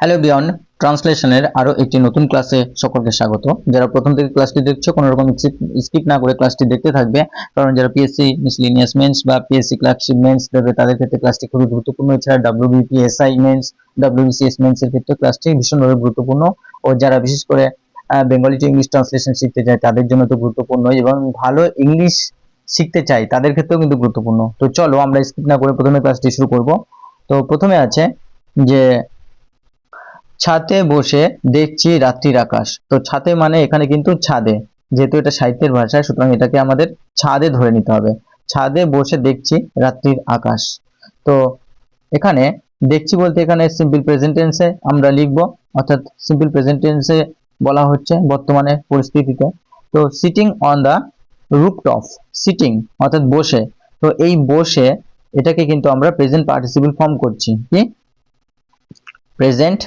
Hello beyond ট্রান্সলেশনের আরো একটি নতুন ক্লাসে সকলকে স্বাগত। যারা প্রথম থেকে ক্লাসটি দেখছো কোনো রকম স্কিপ না করে ক্লাসটি দেখতে থাকবে, কারণ যারা পিএসসি মিসলিনিয়াস মেন্স বা পিএসসি ক্লার্কশিপ মেন্স দেবে তাদের ক্ষেত্রে ক্লাসটি খুবই গুরুত্বপূর্ণ। এছাড়া ডাব্লিউবিপিএসআই মেন্স, ডাব্লিউবিসিএস মেন্স এর ক্ষেত্রে ক্লাসটি ভীষণভাবে গুরুত্বপূর্ণ। ও যারা বিশেষ করে বেঙ্গলি টু ইংলিশ ট্রান্সলেশন শিখতে চায় তাদের জন্য তো গুরুত্বপূর্ণ, এবং ভালো ইংলিশ শিখতে চাই তাদের ক্ষেত্রেও কিন্তু গুরুত্বপূর্ণ। তো চলো আমরা স্কিপ না করে প্রথমে ক্লাসটি শুরু করব। তো প্রথমে আছে যে ছাদে বসে দেখছি রাত্রির আকাশ। তো ছাদে মানে এখানে কিন্তু ছাদে, যেহেতু এটা সাহিত্যের ভাষা সুতরাং এটাকে আমাদের ছাদে ধরে নিতে হবে। ছাদে বসে দেখছি রাত্রির আকাশ। তো এখানে দেখছি বলতে এখানে সিম্পল প্রেজেন্ট টেন্সে আমরা লিখব, অর্থাৎ সিম্পল প্রেজেন্ট টেন্সে বলা হচ্ছে বর্তমানে পরিস্থিতিতে। তো sitting on the rooftop, sitting অর্থাৎ বসে। তো এই বসে এটাকে কিন্তু আমরা প্রেজেন্ট পার্টিসিপল ফর্ম করছি। কি প্রেজেন্ট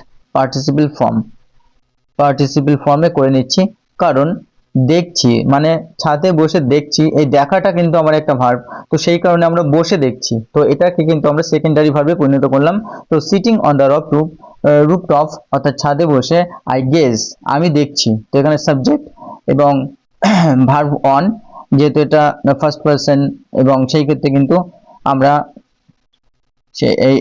পার্টিসিপল ফর্মে করে নিচ্ছি, কারণ দেখছি মানে ছাদে বসে দেখছি, এই দেখাটা কিন্তু আমার একটা ভার্ব। তো সেই কারণে আমরা বসে দেখছি, তো এটাকে কিন্তু আমরা সেকেন্ডারি ভার্বে পরিণত করলাম। তো সিটিং অন দ্য রুফটপ অর্থাৎ ছাদে বসে, আই গেজ আমি দেখছি। তো এখানে সাবজেক্ট এবং ভার্ব অন, যেহেতু এটা ফার্স্ট পারসন এবং সেই ক্ষেত্রে কিন্তু আমরা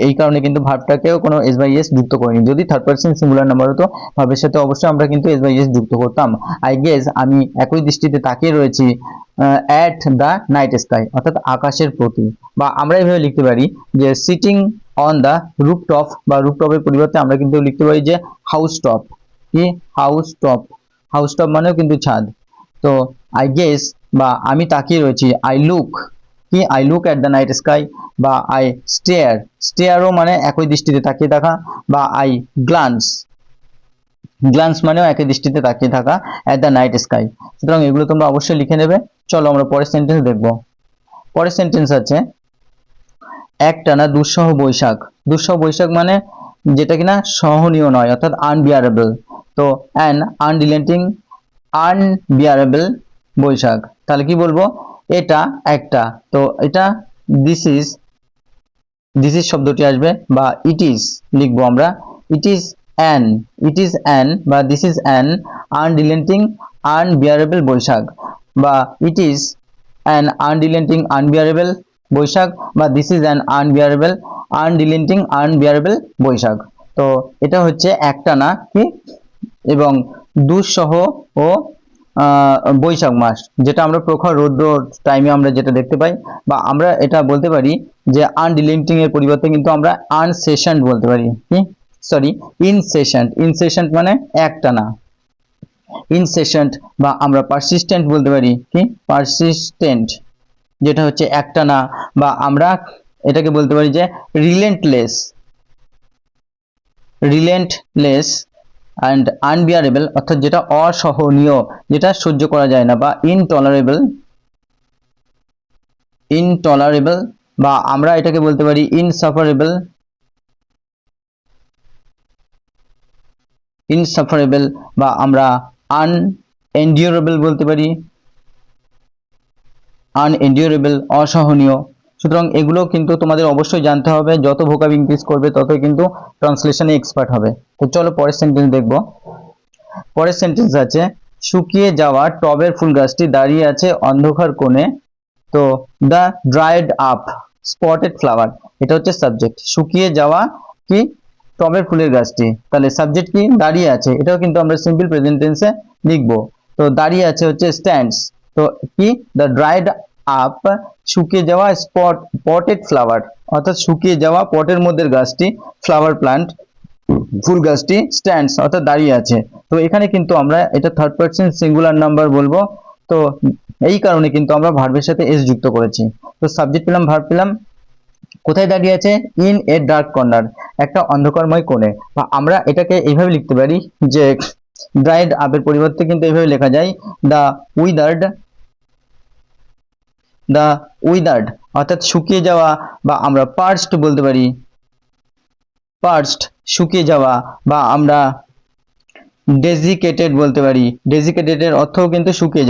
এই কারণে কিন্তু ভার্বটাকেও কোনো এস বাই এস যুক্ত করিনি। যদি থার্ড পারসন সিঙ্গুলার নাম্বার হতো ভার্বের সাথে অবশ্যই আমরা কিন্তু এস বাই এস যুক্ত করতাম। আই গেজ আমি একই দৃষ্টিতে তাকিয়ে রয়েছি অ্যাট দ্য নাইট স্কাই অর্থাৎ আকাশের প্রতি। বা আমরা এইভাবে লিখতে পারি যে সিটিং অন দ্য রুফটপ, বা রুফটপের পরিবর্তে আমরা কিন্তু লিখতে পারি যে হাউস টপ। কি হাউস টপ মানেও কিন্তু ছাদ। তো আই গেজ বা আমি তাকিয়ে রয়েছি, I look at the night sky, বা আই স্টেয়ারও মানে একই দৃষ্টিতে তাকিয়ে থাকা, বা আই গ্লান্স মানেও একই দৃষ্টিতে তাকিয়ে থাকা অ্যাট দ্য নাইট স্কাই। সুতরাং এগুলো তোমরা অবশ্যই লিখে নেবে। চলো আমরা পরের সেন্টেন্স দেখব। পরের সেন্টেন্স আছে একটানা দুঃসহ বৈশাখ মানে যেটা কিনা সহনীয় নয়, অর্থাৎ আনবিয়ারেবল। তো অ্যান আনবিয়ারেবল বৈশাখ, তাহলে কি বলবো? এটা একটা, তো এটা দিস ইজ শব্দটি আসবে, বা ইট ইজ লিখবো আমরা। ইট ইজ অ্যান বা this is an unrelenting unbearable Baishakh, বা it is an unrelenting unbearable Baishakh, বা this is an unrelenting unbearable Baishakh. তো এটা হচ্ছে একটানা কি এবং দুঃসহ ও বৈশাখ মাস, যেটা আমরা প্রখর রৌদ্র টাইমে আমরা যেটা দেখতে পাই। বা আমরা এটা বলতে পারি যে আনরিলেন্টিং এর পরিবর্তে কিন্তু আমরা আনসেশনড বলতে পারি। কি ইনসেশনড মানে একটানা। ইনসেশনড বা আমরা পারসিস্টেন্ট বলতে পারি। কি পারসিস্টেন্ট, যেটা হচ্ছে একটানা। বা আমরা এটাকে বলতে পারি যে রিলেন্টলেস অ্যান্ড আনবিয়ারেবল, অর্থাৎ যেটা অসহনীয়, যেটা সহ্য করা যায় না। বা ইনটলারেবল, বা আমরা এটাকে বলতে পারি ইনসাফারেবল, বা আমরা আনএন্ডিউরেবল বলতে পারি, অসহনীয়। সুতরাং এগুলো কিন্তু তোমাদের অবশ্যই জানতে হবে। যত ভোকাব ইনক্রিজ করবে ততই কিন্তু ট্রান্সলেশনে এক্সপার্ট হবে। তো চলো পরের সেন্টেন্স দেখব। পরের সেন্টেন্স আছে শুকিয়ে যাওয়া টবের ফুল গাছটি দাঁড়িয়ে আছে অন্ধকার কোণে। তো the dried up spotted flower, এটা হচ্ছে সাবজেক্ট। শুকিয়ে যাওয়া কি টবের ফুলের গাছটি, তাহলে সাবজেক্ট কি দাঁড়িয়ে আছে, এটাও কিন্তু আমরা সিম্পল প্রেজেন্ট টেন্সে লিখবো। তো দাঁড়িয়ে আছে হচ্ছে স্ট্যান্ডস। তো কি দ্য ড্রাইড আপ শুকিয়ে যাওয়া পটেড ফ্লাওয়ার, অর্থাৎ শুকিয়ে যাওয়া পটের মধ্যে গাছটি, ফ্লাওয়ার প্লান্ট ফুল গাছটি, স্ট্যান্ডস অর্থাৎ দাঁড়িয়ে আছে। তো এখানে কিন্তু আমরা এটা থার্ড পারসন সিঙ্গুলার নাম্বার বলবো। তো এই কারণে কিন্তু আমরা ভার্বের সাথে এস যুক্ত করেছি। তো সাবজেক্ট পেলাম, ভার্ব পেলাম। কোথায় দাঁড়িয়ে আছে? ইন এ ডার্ক কর্নার, একটা অন্ধকারময় কোণে। বা আমরা এটাকে এইভাবে লিখতে পারি যে ড্রাইড আপের পরিবর্তে কিন্তু এইভাবে লেখা যায় দ্য উইদার্ড অর্থাৎ শুকিয়ে যাওয়া। বা আমরা পার্চড বলতে পারি, শুকিয়ে যাওয়া। বা আমরা ডেজিকেটেড বলতে পারি, ডেজিকেটেডের অর্থও কিন্তু শুকিয়ে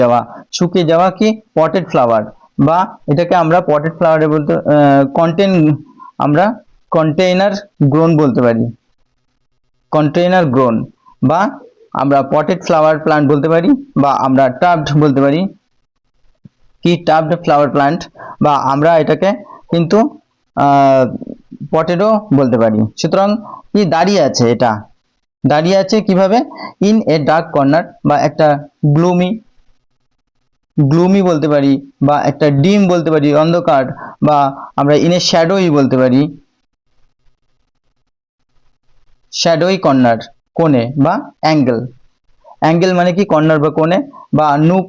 যাওয়া কি পটেড ফ্লাওয়ার। বা এটাকে আমরা পটেড ফ্লাওয়ারে বলতে আমরা কন্টেইনার গ্রোন বলতে পারি। কন্টেইনার গ্রোন, বা আমরা পটেড ফ্লাওয়ার প্লান্ট বলতে পারি, বা আমরা টাবড বলতে পারি। কি টাবড ফ্লাওয়ার প্লান্ট, বা আমরা এটাকে কিন্তু পটেডও বলতে পারি। সুতরাং কি দাঁড়িয়ে আছে, এটা দাঁড়িয়ে আছে কিভাবে, ইন এ ডার্ক কর্নার, বা একটা গ্লুমি বলতে পারি, বা একটা ডিম বলতে পারি, অন্ধকার, বা আমরা ইন এ শ্যাডোই বলতে পারি, শ্যাডোই কর্নার, কোণে বা অ্যাঙ্গেল। অ্যাঙ্গেল মানে কি কর্নার বা কোণে, বা নুক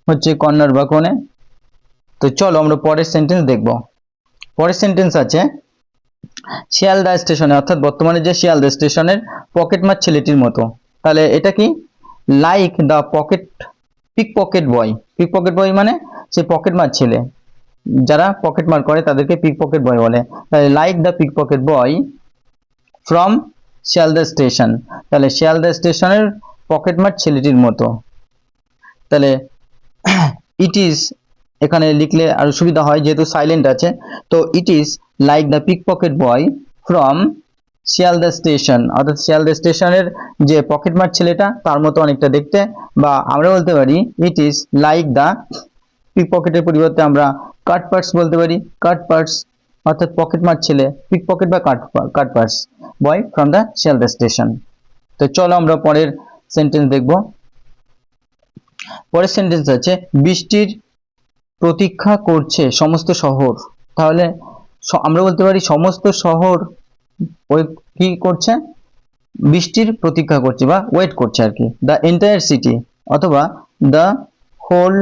হচ্ছে কর্নার বা কোণে। তো চলো আমরা পরের সেন্টেন্স দেখব। পরের সেন্টেন্স আছে, শিয়ালদা স্টেশনে, অর্থাৎ বর্তমানে যে শিয়ালদা স্টেশনের পকেটমার ছেলেটির মতো। তাহলে এটা কি, like the pick pocket boy. Pick pocket boy মানে সে পকেটমার ছেলে, যারা পকেটমার করে তাদেরকে পিক পকেট বয় বলে। তাহলে like the pick pocket boy from Sealdah station, তাহলে শিয়ালদা স্টেশনের পকেটমার ছেলেটির মতো। তাহলে ইট ইজ এখানে লিখলে আরো সুবিধা হয়, যেহেতু সাইলেন্ট আছে। তো it is like the pick pocket boy from Sealdah station, অর্থাৎ শিয়ালদা স্টেশনের যে পকেটমার ছেলেটা তার মতো অনেকটা দেখতে। বা আমরা বলতে পারি it is like the pick পকেটের পরিবর্তে আমরা কাট পার্স বলতে পারি। কাট পার্স অর্থাৎ পকেটমার ছেলে, পিক পকেট বা cut purse boy from the Sealdah station. তো চলো আমরা পরের সেন্টেন্স দেখব। পরের সেন্টেন্স আছে, বৃষ্টির প্রতীক্ষা করছে সমস্ত শহর। তাহলে আমরা বলতে পারি সমস্ত শহর ওই কি করছে, বৃষ্টির প্রতীক্ষা করছে বা ওয়েট করছে আর কি। দ্য এন্টায়ার সিটি, অথবা দ্য হোল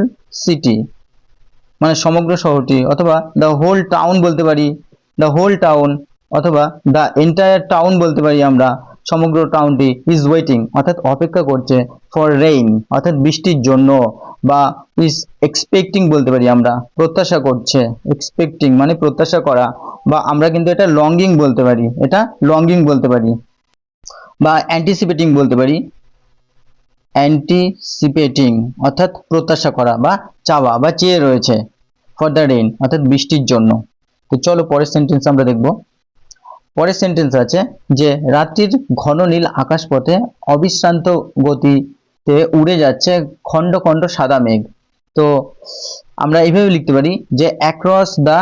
সিটি মানে সমগ্র শহরটি, অথবা দ্য হোল টাউন বলতে পারি, দ্য হোল টাউন, অথবা দ্য এন্টায়ার টাউন বলতে পারি আমরা, সমগ্র টাউনটি ইজ ওয়েটিং অর্থাৎ অপেক্ষা করছে, ফর রেইন অর্থাৎ বৃষ্টির জন্য, বা ইজ এক্সপেক্টিং বলতে পারি আমরা, প্রত্যাশা করছে। এক্সপেক্টিং মানে প্রত্যাশা করা, বা আমরা কিন্তু এটা লঙ্গিং বলতে পারি, এটা লঙ্গিং বলতে পারি, বা অ্যান্টিসিপেটিং বলতে পারি। অ্যান্টিসিপেটিং অর্থাৎ প্রত্যাশা করা বা চাওয়া বা চেয়ে রয়েছে, ফর দ্য রেইন অর্থাৎ বৃষ্টির জন্য। তো চলো পরের সেন্টেন্স আমরা দেখব। পরের সেন্টেন্স আছে যে রাত্রির ঘন নীল আকাশপথে অবিশ্রান্ত গতিতে উড়ে যাচ্ছে খণ্ড খণ্ড সাদা মেঘ। তো আমরা এইভাবে লিখতে পারি যে across the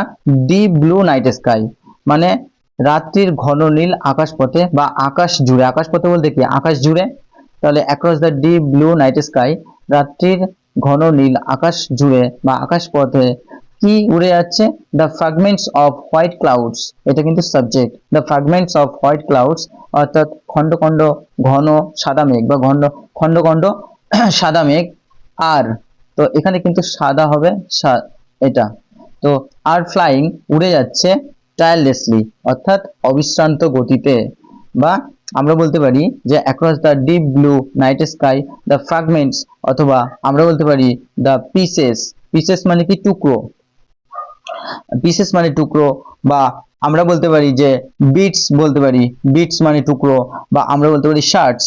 deep blue night sky, মানে রাত্রির ঘন নীল আকাশপথে বা আকাশ জুড়ে, আকাশপথে বলতে কি আকাশ জুড়ে। তাহলে across the deep blue night sky, রাত্রির ঘন নীল আকাশ জুড়ে বা আকাশ পথে কি উড়ে যাচ্ছে, the fragments of white clouds, এটা কিন্তু subject. The fragments of white clouds অর্থাৎ খণ্ড খণ্ড ঘন সাদা মেঘ বা খণ্ড খণ্ড সাদা মেঘ। আর তো এখানে কিন্তু সাদা হবে এটা। তো আর ফ্লাইং উড়ে যাচ্ছে টায়ারলেসলি অর্থাৎ অবিশ্রান্ত গতিতে, বা আমরা বলতে পারি যে across the deep blue night sky the fragments, অথবা আমরা বলতে পারি দ্য পিসেস। পিসেস মানে কি টুকরো, পিসেস মানে টুকরো, বা আমরা বলতে পারি যে বিটস বলতে পারি, বিটস মানে টুকরো, বা আমরা বলতে পারি শার্টস,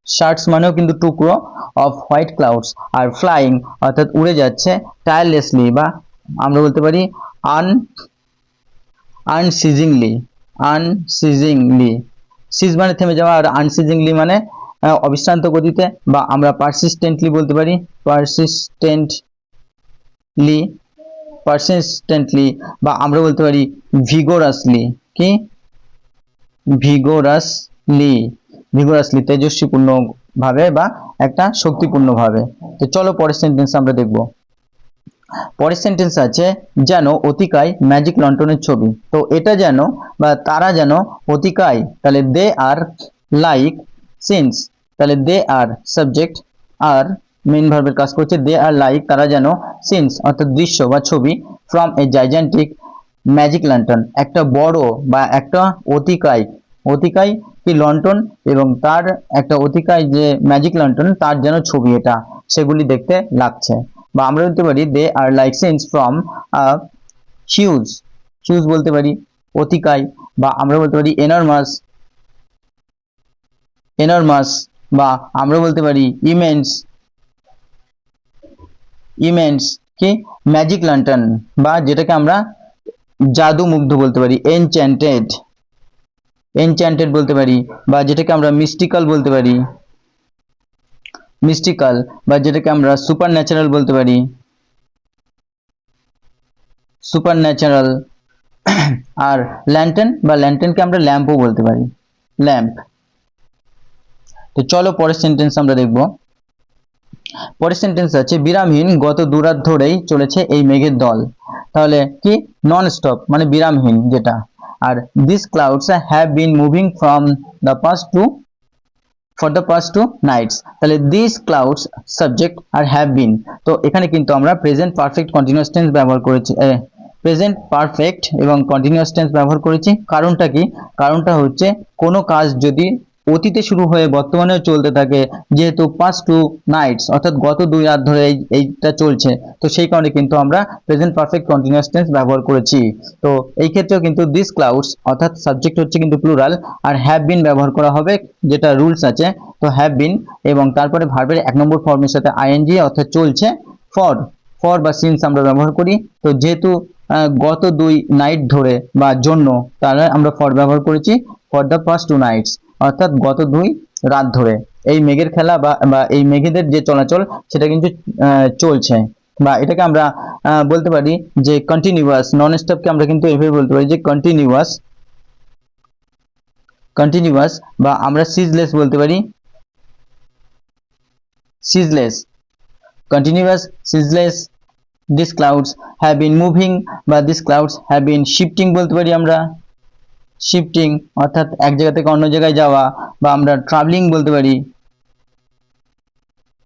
শার্টস মানেও কিন্তু টুকরো, of white clouds. Are flying অর্থাৎ উড়ে যাচ্ছে টায়ারলেসলি, বা আমরা বলতে পারি আনসিজিংলি, আনসিজিংলি। সিজ মানে থেমে যাওয়া, আর আনসিজিংলি মানে অবিশ্রান্ত গতিতে, বা আমরা পারসিস্টেন্টলি বলতে পারি, পারসিস্টেন্টলি, পারসিস্টেন্টলি, বা আমরা বলতে পারি ভিগোরাসলি। কি ভিগোরাসলি, ভিগোরাসলি তেজস্বীপূর্ণ ভাবে বা একটা শক্তিপূর্ণ ভাবে। তো চলো পরের সেন্টেন্স আমরা দেখব। পরের সেন্টেন্স আছে যেন অতিকায় ম্যাজিক লন্ঠনের ছবি। তো এটা যেন বা তারা যেন অতিকায়, তাহলে দে আর লাইক, সিন্স তাহলে দে আর সাবজেক্ট, আর মেইন ভার্বের কাজ করছে, দে আর লাইক তারা যেন, সিন্স অর্থাৎ দৃশ্য বা ছবি, ফ্রম এ জাইজেন্টিক ম্যাজিক ল্যান্টার্ন একটা বড় বা একটা অতিকায়, অতিকায় কি লন্ঠন এবং তার একটা অতিকায় যে ম্যাজিক লন্ঠন তার যেন ছবি এটা সেগুলি দেখতে লাগছে। বা আমরা বলতে পারি they are like sins from huge, huge বলতে পারি অতিকায়, বা আমরা বলতে পারি এনরমাস, এনরমাস, বা আমরা বলতে পারি ইমেন্স, ইমেন্স কি ম্যাজিক ল্যান্টার্ন, বা যেটাকে আমরা জাদু মুগ্ধ বলতে পারি এনচ্যান্টেড, এনচ্যান্টেড বলতে পারি, বা যেটাকে আমরা মিস্টিক্যাল বলতে পারি, মিস্টিক্যাল, বা যেটাকে আমরা সুপার ন্যাচারাল বলতে পারি, সুপার ন্যাচারাল। আর ল্যান্টেন বা ল্যান্টেনকে আমরা ল্যাম্পও বলতে পারি, ল্যাম্প। তো চলো পরের সেন্টেন্স আমরা দেখব। পরের সেন্টেন্স আছে বিরামহীন গত দুরাত ধরেই চলেছে এই মেঘের দল। তাহলে কি, নন স্টপ মানে বিরামহীন যেটা। আর this clouds have been moving from the past to for the past to nights. তাহলে দিস ক্লাউডস সাবজেক্ট আর হ্যাভ বিন, তো এখানে কিন্তু আমরা প্রেজেন্ট পারফেক্ট কন্টিনিউয়াস টেন্স ব্যবহার করেছি, প্রেজেন্ট পারফেক্ট এবং কন্টিনিউয়াস টেন্স ব্যবহার করেছি। কারণটা কি, কারণটা হচ্ছে কোনো কাজ যদি অতীতে শুরু হয়ে বর্তমানেও চলতে থাকে, যেহেতু পাস্ট টু নাইটস অর্থাৎ গত 2 রাত ধরে এইটা চলছে, তো সেই কারণে কিন্তু আমরা প্রেজেন্ট পারফেক্ট কন্টিনিউয়াস টেন্স ব্যবহার করেছি। তো এই ক্ষেত্রেও কিন্তু দিস ক্লাউডস অর্থাৎ সাবজেক্ট হচ্ছে কিন্তু প্লুরাল, আর হ্যাভ বিন ব্যবহার করা হবে, যেটা রুলস আছে। তো হ্যাভ বিন এবং তারপরে ভার্বের 1 নম্বর ফর্মের সাথে আইএনজি অর্থাৎ চলছে, ফর ফর বা সিন্স আমরা ব্যবহার করি। তো যেহেতু গত 2 নাইট ধরে বা জন্য, তাহলে আমরা ফর ব্যবহার করেছি, ফর দ্য পাস্ট 2 নাইটস অর্থাৎ গত 2 রাত ধরে এই মেঘের খেলা বা এই মেঘেদের যে চলাচল সেটা কিন্তু চলছে। বা এটাকে আমরা বলতে পারি যে কন্টিনিউয়াস, নন স্টপকে আমরা কিন্তু এভাবে বলতে পারি যে কন্টিনিউয়াস, কন্টিনিউয়াস, বা আমরা সিজলেস বলতে পারি, ceaseless, continuous, ceaseless. These clouds have been moving বা these clouds have been shifting বলতে পারি আমরা, shifting অর্থাৎ এক জায়গা থেকে অন্য জায়গায় যাওয়া, বা আমরা traveling বলতে পারি,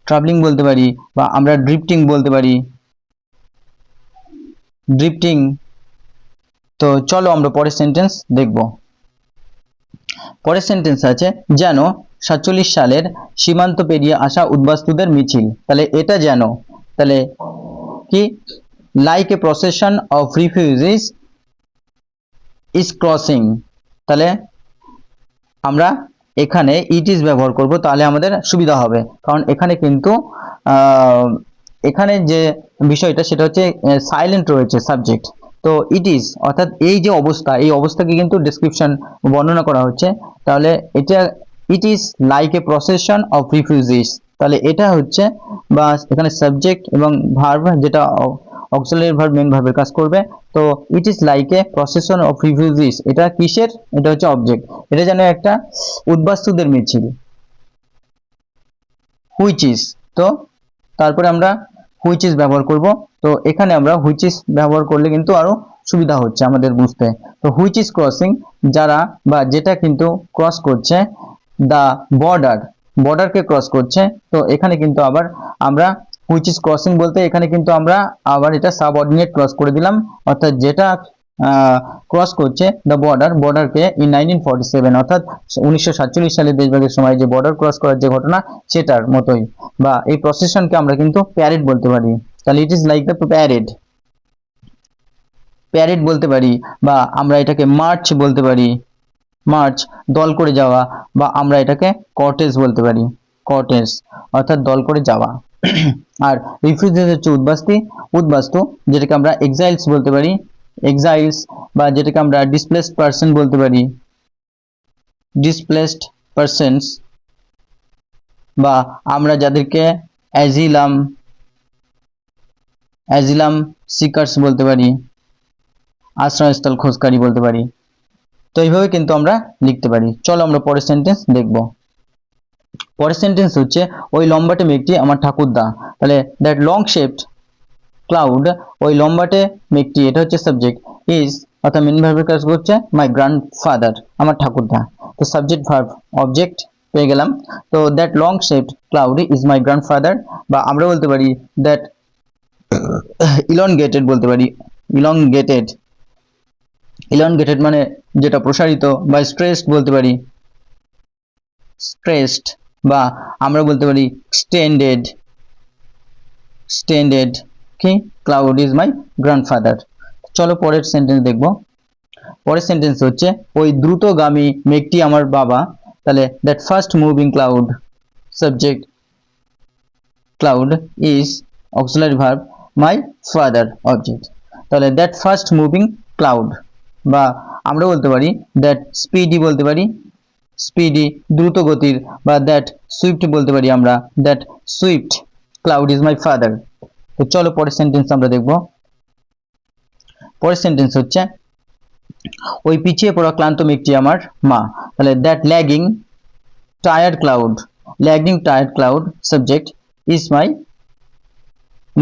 traveling বলতে পারি, বা আমরা drifting বলতে পারি, drifting। তো চলো আমরা পরের সেন্টেন্স দেখব। পরের সেন্টেন্স আছে যেন 47 সালের সীমান্ত পেরিয়ে আসা উদ্বাস্তুদের মিছিল। তাহলে এটা যেন, তাহলে কি, like a procession of refugees is crossing. তাহলে আমরা এখানে ইট ইজ ব্যবহার করব, তাহলে আমাদের সুবিধা হবে। কারণ এখানে কিন্তু এখানে যে বিষয়টা সেটা হচ্ছে সাইলেন্ট রয়েছে সাবজেক্ট। তো ইট ইজ অর্থাৎ এই যে অবস্থা, এই অবস্থাকে কিন্তু ডেসক্রিপশন বর্ণনা করা হচ্ছে। তাহলে এটা it is like a procession of refugees, তাহলে এটা হচ্ছে বা এখানে সাবজেক্ট এবং ভার্ব, যেটা অক্সিলারি ভার্ব মেইন ভার্বের কাজ করবে। তো it is like a procession of refugees, এটা কিসের, এটা হচ্ছে অবজেক্ট। এটা যেন একটা উদ্বাস্তুদের মিছিল, হুইচ ইজ, তো তারপরে আমরা হুইচ ইজ ব্যবহার করব। তো এখানে আমরা হুইচ ইজ ব্যবহার করলে কিন্তু আরো সুবিধা হচ্ছে আমাদের বুঝতে। তো হুইচ ইজ ক্রসিং, যারা বা যেটা কিন্তু ক্রস করছে, দা বর্ডার, বর্ডারকে ক্রস করছে। তো এখানে কিন্তু আবার আমরা হুইচ ইজ ক্রসিং বলতে এখানে কিন্তু আমরা আবার এটা সাবঅর্ডিনেট ক্রস করে দিলাম, অর্থাৎ যেটা ক্রস করছে দ্য বর্ডার, বর্ডারকে ইন 1947 অর্থাৎ 1947 সালে দেশভাগের সময় যে বর্ডার ক্রস করার যে ঘটনা সেটার মতোই। বা এই প্রসেশনকে আমরা কিন্তু প্যারেড বলতে পারি, তাহলে ইট is like the parade, parade বলতে পারি, বা আমরা এটাকে মার্চ বলতে পারি, মার্চ দল করে যাওয়া, বা আমরা এটাকে কর্টেজ বলতে পারি, কর্টেজ অর্থাৎ দল করে যাওয়া। আর রিফিউজিস হচ্ছে উদ্বাস্তু, যেটাকে আমরা এক্সাইলস বলতে পারি, এক্সাইলস, বা যেটাকে আমরা ডিসপ্লেসড পারসন বলতে পারি, ডিসপ্লেসড পারসনস, বা আমরা যাদেরকে অ্যাজিলাম সিকার্স বলতে পারি, আশ্রয়স্থল খোঁজকারী বলতে পারি। তো এইভাবে কিন্তু আমরা লিখতে পারি। চলো আমরা পরের সেন্টেন্স দেখব। পরের সেন্টেন্স হচ্ছে ওই লম্বাটে মেঘটি আমার ঠাকুরদা। তাহলে দ্যাট লং শেপড ক্লাউড, ওই লম্বাটে মেঘটি, এটা হচ্ছে সাবজেক্ট, ইজ অর্থাৎ মেইন ভার্বের কাজ করছে মাই গ্র্যান্ডফাদার, আমার ঠাকুরদা। তো সাবজেক্ট ভার্ব অবজেক্ট পেয়ে গেলাম। তো that long shaped cloud is my grandfather, বা আমরা বলতে পারি দ্যাট ইলনগেটেড বলতে পারি, ইলনগেটেড, ইলনগেটেড মানে যেটা প্রসারিত, বা স্ট্রেসড বলতে পারি, স্ট্রেসড, বা আমরা বলতে পারি এক্সটেন্ডেড, এক্সটেন্ডেড কি, ক্লাউড ইজ মাই গ্র্যান্ডফাদার। চলো পরের সেন্টেন্স দেখব। পরের সেন্টেন্স হচ্ছে ওই দ্রুতগামী মেঘটি আমার বাবা। তাহলে that fast moving cloud, subject cloud is auxiliary verb my father, object. তাহলে দ্যাট ফাস্ট মুভিং ক্লাউড, বা আমরা বলতে পারি দ্যাট স্পিডি, বলতে পারি স্পিডি দ্রুত গতির, বা দ্যাট সুইফট বলতে পারি আমরা that Swift cloud is my father. তো চলো পরের সেন্টেন্স আমরা দেখব। পরের সেন্টেন্স হচ্ছে ওই পিছিয়ে পড়া ক্লান্ত মেঘটি আমার মা। তাহলে that lagging tired cloud, lagging tired cloud subject is my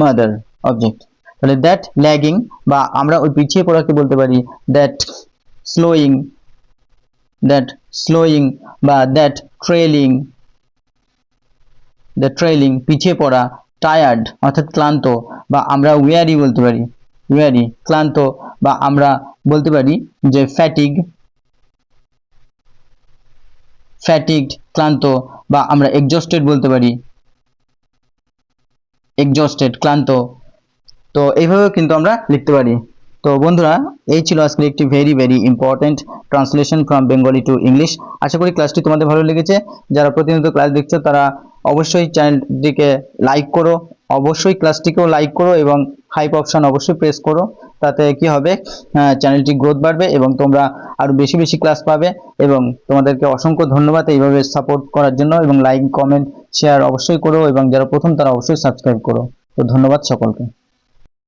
mother object. তাহলে দ্যাট ল্যাগিং, বা আমরা ওই পিছিয়ে পড়াকে বলতে পারি দ্যাট স্লোয়িং, দ্যাট স্লোয়িং, বা দ্যাট ট্রেলিং, দ্যাট ট্রেলিং পিছিয়ে পড়া, টায়ার্ড অর্থাৎ ক্লান্ত, বা আমরা ওয়ারি বলতে পারি, ওয়ারি ক্লান্ত, বা আমরা বলতে পারি যে ফ্যাটিগ, ফ্যাটিগড ক্লান্ত, বা আমরা এক্সজস্টেড বলতে পারি, এক্সজস্টেড ক্লান্ত। তো এইভাবেও কিন্তু আমরা লিখতে পারি। তো বন্ধুরা, এই ছিল আজকে একটি very very important translation from Bengali to English. আশা করি ক্লাসটি তোমাদের ভালো লেগেছে। যারা প্রতিনিয়ত ক্লাস দেখছো তারা অবশ্যই চ্যানেলটিকে লাইক করো, অবশ্যই ক্লাসটিকেও লাইক করো এবং হাইপ অপশন অবশ্যই প্রেস করো। তাতে কি হবে, চ্যানেলটি গ্রোথ বাড়বে এবং তোমরা আরো বেশি বেশি ক্লাস পাবে। এবং তোমাদেরকে অসংখ্য ধন্যবাদ এইভাবে সাপোর্ট করার জন্য। এবং লাইক, কমেন্ট, শেয়ার অবশ্যই করো এবং যারা প্রথম তারা অবশ্যই সাবস্ক্রাইব করো। তো ধন্যবাদ সকলকে।